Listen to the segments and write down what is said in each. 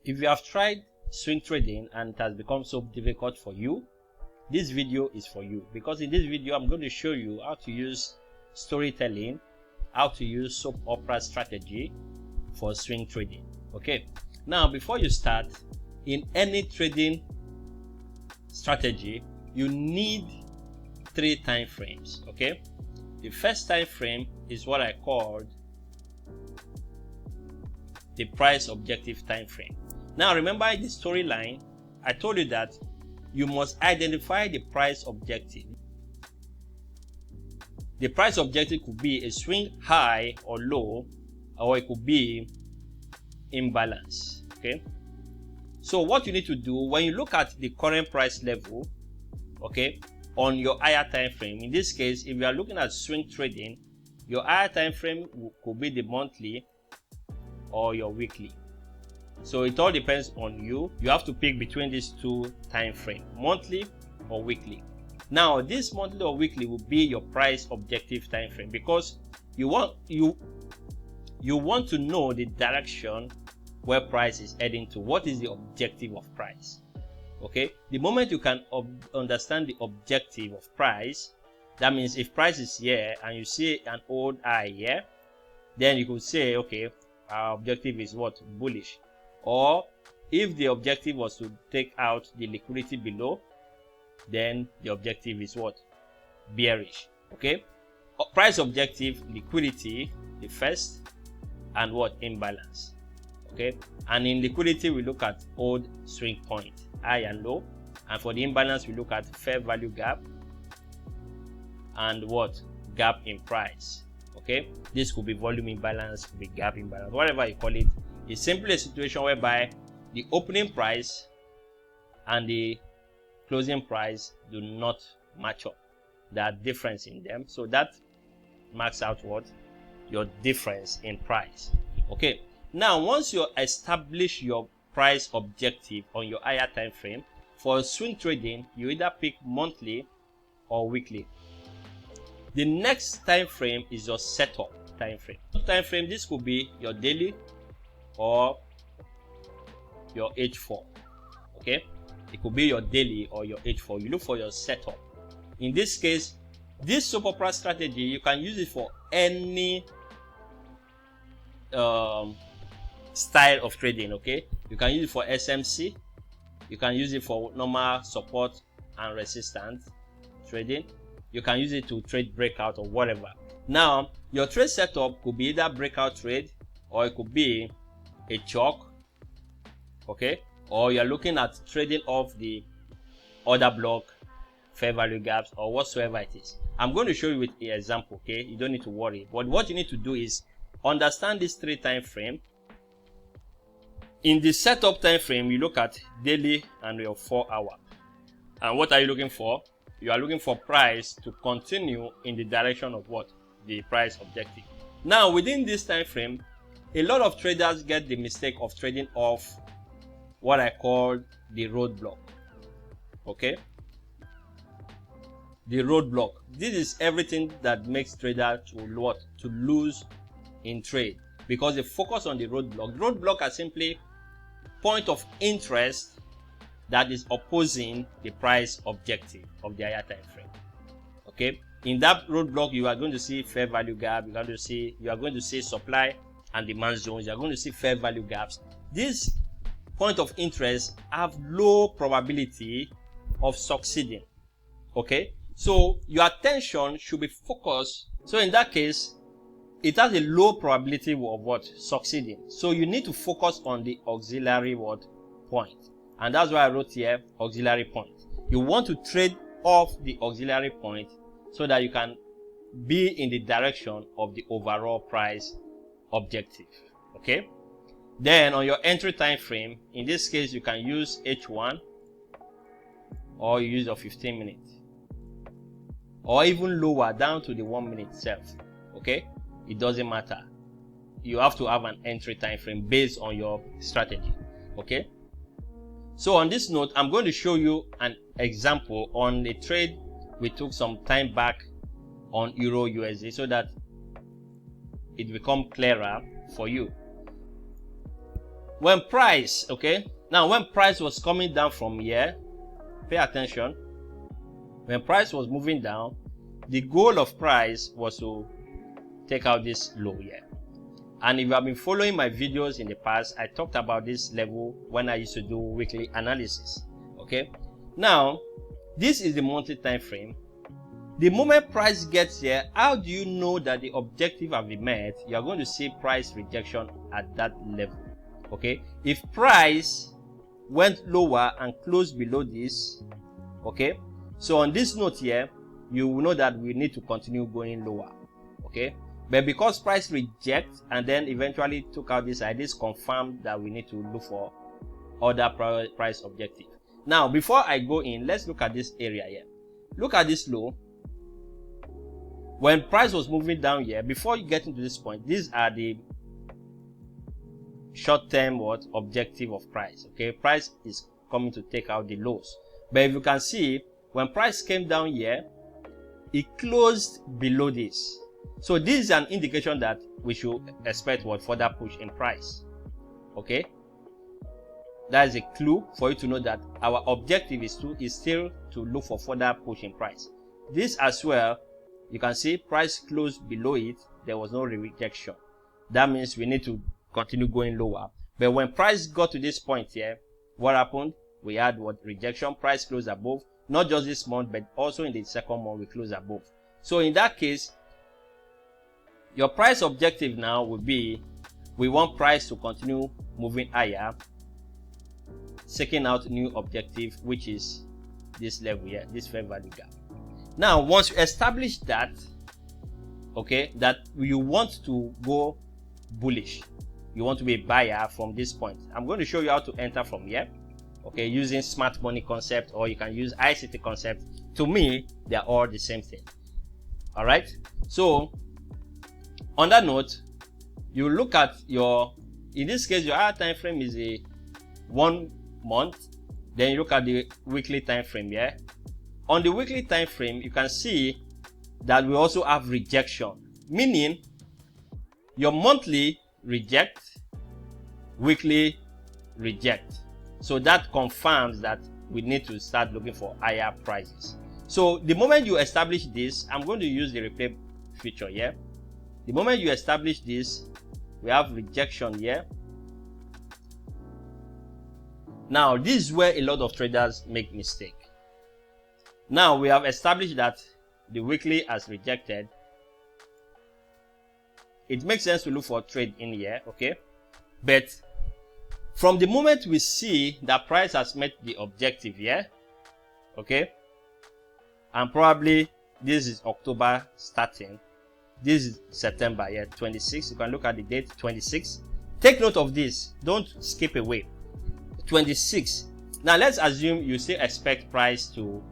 If you have tried swing trading and it has become so difficult for you, this video is for you, because in this video I'm going to show you how to use storytelling, how to use soap opera strategy for swing trading. Okay, now before you start, in any trading strategy you need 3 time frames. Okay, the first time frame is what I called the price objective time frame. Now remember the storyline, I told you that you must identify the price objective. The price objective could be a swing high or low, or it could be imbalance. Okay, so what you need to do when you look at the current price level, okay, on your higher time frame, in this case if you are looking at swing trading, your higher time frame could be the monthly or your weekly. So it all depends on you. You have to pick between these 2 time frames, monthly or weekly. Now this monthly or weekly will be your price objective time frame, because you want to know the direction where price is heading to. What is the objective of price? Okay, the moment you can understand the objective of price, that means if price is here and you see an old high here, then you could say, okay, our objective is what? Bullish. Or if the objective was to take out the liquidity below, then the objective is what? Bearish. Okay, price objective, liquidity the first, and what? Imbalance. Okay, and in liquidity we look at old swing point, high and low, and for the imbalance we look at fair value gap and what? Gap in price. Okay, this could be volume imbalance, could be gap imbalance, whatever you call it. It's simply a situation whereby the opening price and the closing price do not match up. There are difference in them, so that marks out what? Your difference in price. Okay, now once you establish your price objective on your higher time frame, for swing trading you either pick monthly or weekly. The next time frame is your setup time frame. Time frame, this could be your daily or your H4. Okay, it could be your daily or your H4. You look for your setup. In this case, this soap opera strategy, you can use it for any style of trading. Okay, you can use it for SMC, you can use it for normal support and resistance trading, you can use it to trade breakout or whatever. Now your trade setup could be either breakout trade, or it could be a chalk. Okay, or you're looking at trading off the order block, fair value gaps, or whatsoever it is. I'm going to show you with an example. Okay, you don't need to worry, but what you need to do is understand this 3 time frame. In the setup time frame, you look at daily and your 4 hour. And what are you looking for? You are looking for price to continue in the direction of what? The price objective. Now within this time frame, a lot of traders get the mistake of trading off what I call the roadblock. Okay, the roadblock, this is everything that makes trader to lose in trade, because they focus on the roadblock. Roadblock are simply point of interest that is opposing the price objective of the higher time frame. Okay, in that roadblock you are going to see fair value gap, you are going to see supply and demand zones, you are going to see fair value gaps. These point of interest have low probability of succeeding. Okay, so your attention should be focused. So in that case, it has a low probability of what? Succeeding. So you need to focus on the auxiliary what? Point. And that's why I wrote here auxiliary point. You want to trade off the auxiliary point so that you can be in the direction of the overall price objective. Okay, then on your entry time frame, in this case you can use H1, or you use your 15 minutes, or even lower down to the 1 minute itself. Okay, it doesn't matter. You have to have an entry time frame based on your strategy. Okay, so on this note, I'm going to show you an example on a trade we took some time back on Euro USD, so that it become clearer for you. when price, okay, now when price was coming down from here, pay attention. When price was moving down, the goal of price was to take out this low here. And if you have been following my videos in the past, I talked about this level when I used to do weekly analysis. Okay, now this is the monthly time frame. The moment price gets here, how do you know that the objective have been met? You are going to see price rejection at that level. Okay, if price went lower and closed below this, okay, so on this note here, you will know that we need to continue going lower. Okay, but because price reject and then eventually took out this side, this confirmed that we need to look for other price objective. Now before I go in, let's look at this area here. Look at this low. When price was moving down here, before you get into this point, these are the short-term objective of price. Okay, price is coming to take out the lows. But if you can see, when price came down here, it closed below this. So this is an indication that we should expect further push in price. Okay, that is a clue for you to know that our objective is still to look for further push in price. This as well, you can see price closed below it, there was no rejection. That means we need to continue going lower. But when price got to this point here, what happened? We had rejection. Price closed above, not just this month but also in the second month we closed above. So in that case, your price objective now will be, we want price to continue moving higher, seeking out new objective, which is this level here, this fair value gap. Now once you establish that, okay, that you want to go bullish, you want to be a buyer from this point, I'm going to show you how to enter from here, okay, using smart money concept, or you can use ICT concept. To me, they are all the same thing. All right, so on that note, you look at your, in this case, your higher time frame is a 1 month. Then you look at the weekly time frame here. On the weekly time frame, you can see that we also have rejection, meaning your monthly reject, weekly reject. So that confirms that we need to start looking for higher prices. So the moment you establish this, I'm going to use the replay feature here. The moment you establish this, we have rejection here. Now this is where a lot of traders make mistake. Now we have established that the weekly has rejected. It makes sense to look for trade in here, okay? But from the moment we see that price has met the objective here, okay, and probably this is October starting, this is September here, 26. You can look at the date 26. Take note of this, don't skip away. 26. Now let's assume you still expect price to,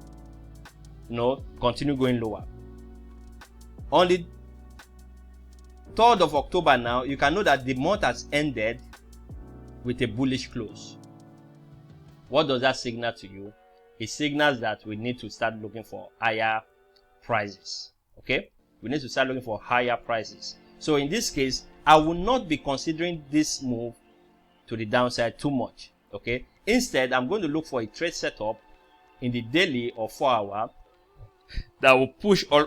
continue going lower. On the 3rd of October now, you can know that the month has ended with a bullish close. What does that signal to you? It signals that we need to start looking for higher prices. Okay, we need to start looking for higher prices. So in this case, I will not be considering this move to the downside too much. Okay, instead I'm going to look for a trade setup in the daily or 4 hour that will push all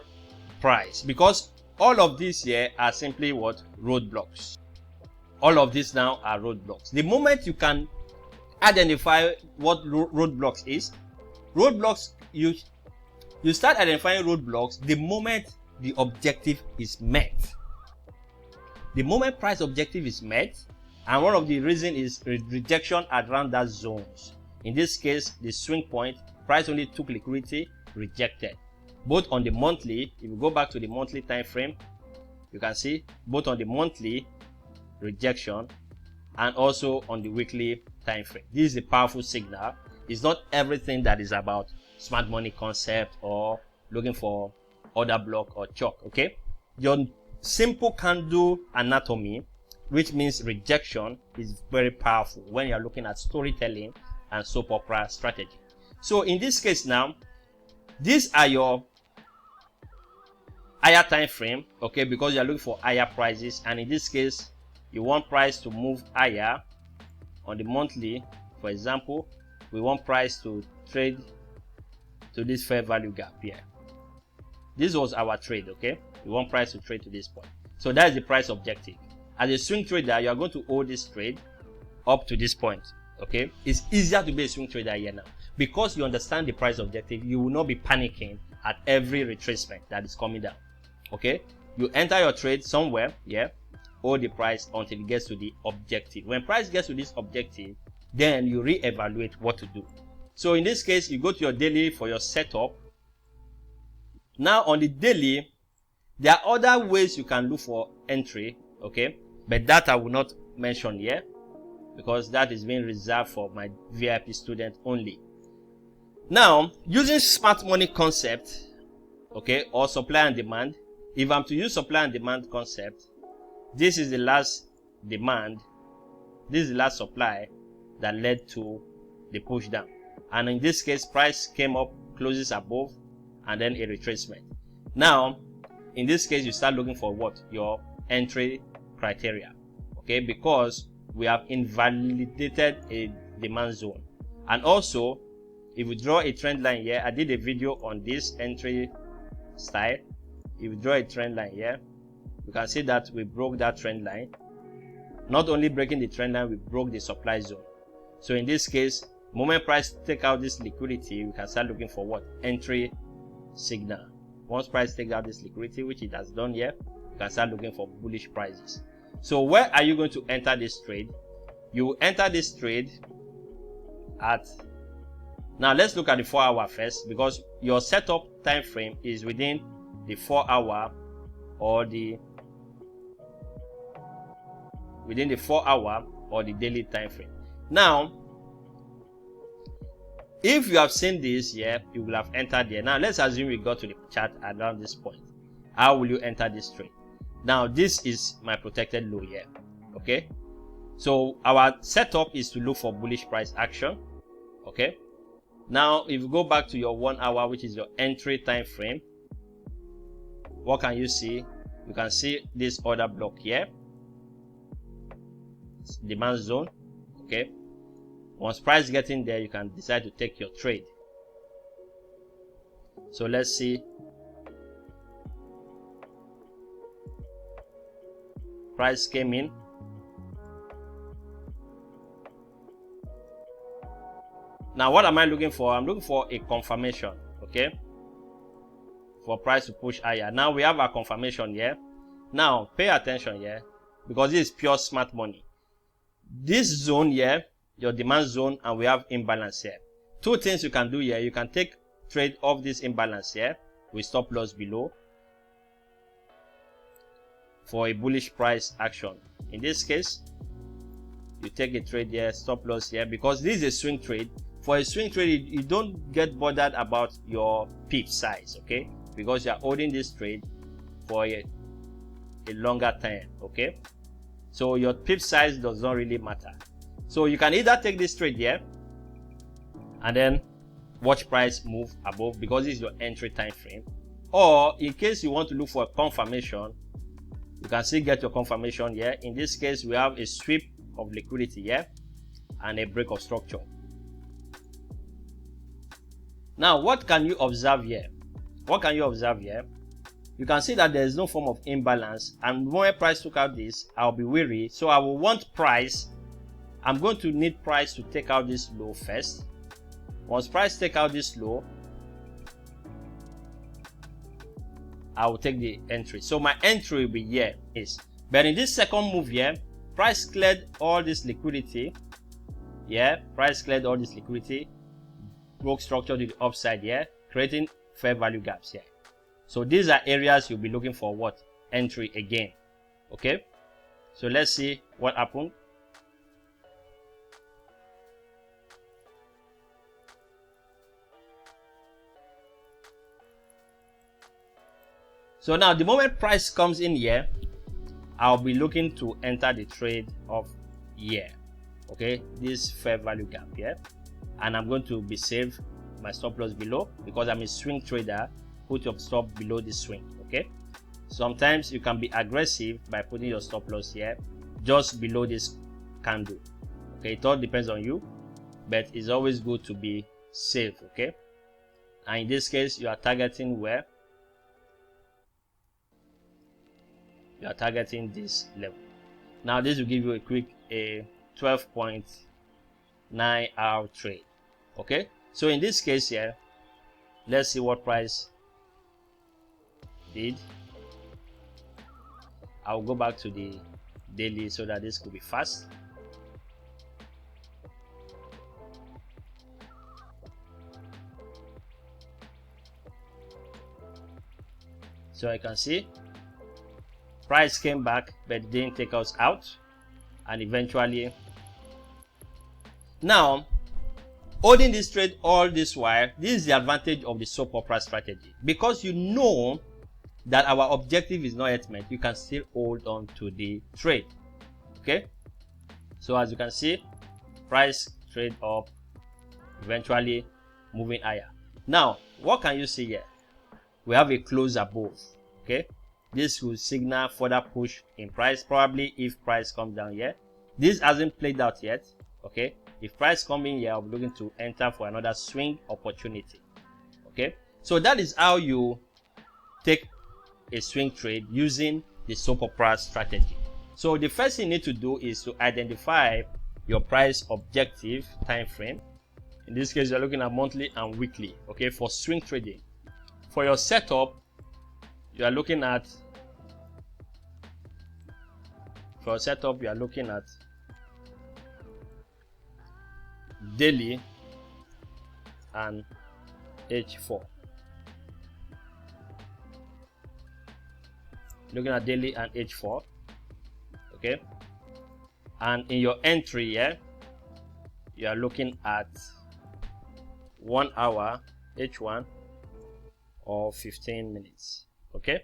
price, because all of these here are simply roadblocks. All of these now are roadblocks. The moment you can identify what roadblocks is, you start identifying roadblocks the moment the objective is met. The moment price objective is met, and one of the reason is rejection around that zones. In this case, the swing point, price only took liquidity, rejected. Both on the monthly, if you go back to the monthly time frame, you can see both on the monthly rejection and also on the weekly time frame. This is a powerful signal. It's not everything that is about smart money concept or looking for order block or chalk. Okay, your simple candle anatomy, which means rejection, is very powerful when you're looking at storytelling and soap opera strategy. So in this case now, these are your higher time frame, okay, because you're looking for higher prices, and in this case you want price to move higher on the monthly, for example, we want price to trade to this fair value gap here. This was our trade, okay? We want price to trade to this point. So that is the price objective. As a swing trader, you are going to hold this trade up to this point, okay? It's easier to be a swing trader here now because you understand the price objective. You will not be panicking at every retracement that is coming down, okay? You enter your trade somewhere, yeah, hold the price until it gets to the objective. When price gets to this objective, then you reevaluate what to do. So in this case, you go to your daily for your setup. Now on the daily, there are other ways you can look for entry, okay, but that I will not mention here because that is being reserved for my VIP student only. Now, using smart money concept, okay, or supply and demand, if I'm to use supply and demand concept, this is the last demand, this is the last supply that led to the push down, and in this case price came up, closes above, and then a retracement. Now in this case you start looking for what? Your entry criteria, okay, because we have invalidated a demand zone. And also if we draw a trend line here, I did a video on this entry style. If we draw a trend line here, you can see that we broke that trend line. Not only breaking the trend line, we broke the supply zone. So in this case, moment price take out this liquidity, we can start looking for what? Entry signal. Once price takes out this liquidity, which it has done here, you can start looking for bullish prices. So where are you going to enter this trade? You enter this trade at, now let's look at the 4 hour first, because your setup time frame is within the 4 hour or the within the 4 hour or the daily time frame. Now if you have seen this here, you will have entered here. Now let's assume you got to the chart around this point. How will you enter this trade? Now this is my protected low here, okay? So our setup is to look for bullish price action, okay? Now if you go back to your 1 hour, which is your entry time frame, what can you see? You can see this order block here, it's demand zone, okay? Once price gets in there, you can decide to take your trade. So let's see. Price came in. Now what am I looking for? I'm looking for a confirmation, okay, for price to push higher. Now we have our confirmation here. Now pay attention here, because this is pure smart money. This zone here, your demand zone, and we have imbalance here. Two things you can do here. You can take trade off this imbalance here with stop loss below for a bullish price action. In this case, you take a trade here, stop loss here, because this is a swing trade. For a swing trade, you don't get bothered about your pip size, okay, because you are holding this trade for a longer time, okay? So your pip size does not really matter. So you can either take this trade here and then watch price move above, because this is your entry time frame, or in case you want to look for a confirmation, you can still get your confirmation here. In this case, we have a sweep of liquidity here and a break of structure. Now what can you observe here? What can you observe here? You can see that there is no form of imbalance, and when price took out this, I'll be wary. So I will want price, I'm going to need price to take out this low first. Once price take out this low, I will take the entry. So my entry will be here is, but in this second move here, price cleared all this liquidity. Yeah, price cleared all this liquidity, broke structure to the upside here, creating fair value gaps here. So these are areas you'll be looking for what? Entry again. Okay, so let's see what happened. So now the moment price comes in here, I'll be looking to enter the trade of here, okay, this fair value gap here, and I'm going to be safe my stop loss below, because I'm a swing trader. Put your stop below the swing, okay? Sometimes you can be aggressive by putting your stop loss here just below this candle, Okay, it all depends on you, but it's always good to be safe. Okay, and in this case you are targeting where? You are targeting this level. Now this will give you a quick 12.9 hour trade. Okay, so in this case here, let's see what price did. I'll go back to the daily so that this could be fast. So I can see price came back but didn't take us out, and eventually now holding this trade all this while, this is the advantage of the soap opera strategy. Because you know that our objective is not yet met, you can still hold on to the trade. Okay, so as you can see, price trade up, eventually moving higher. Now what can you see here? We have a close above. Okay, this will signal further push in price, probably if price comes down here. This hasn't played out yet. Okay, if price come in here, I'll be looking to enter for another swing opportunity. Okay, so that is how you take a swing trade using the soap opera strategy. So the first thing you need to do is to identify your price objective time frame. In this case, you're looking at monthly and weekly. Okay, for swing trading. For your setup, you are looking at daily and H4. Looking at daily and H4. Okay, and in your entry here, you are looking at 1 hour H1 or 15 minutes. Okay,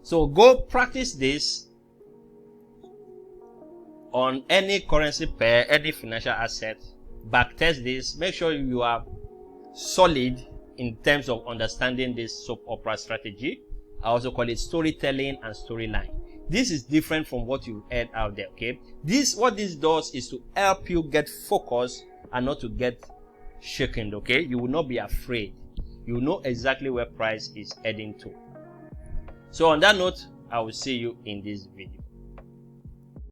so go practice this on any currency pair, any financial asset. Backtest this. Make sure you are solid in terms of understanding this soap opera strategy. I also call it storytelling and storyline. This is different from what you heard out there. Okay, what this does is to help you get focused and not to get shaken. Okay, you will not be afraid. You know exactly where price is heading to. So on that note, I will see you in this video.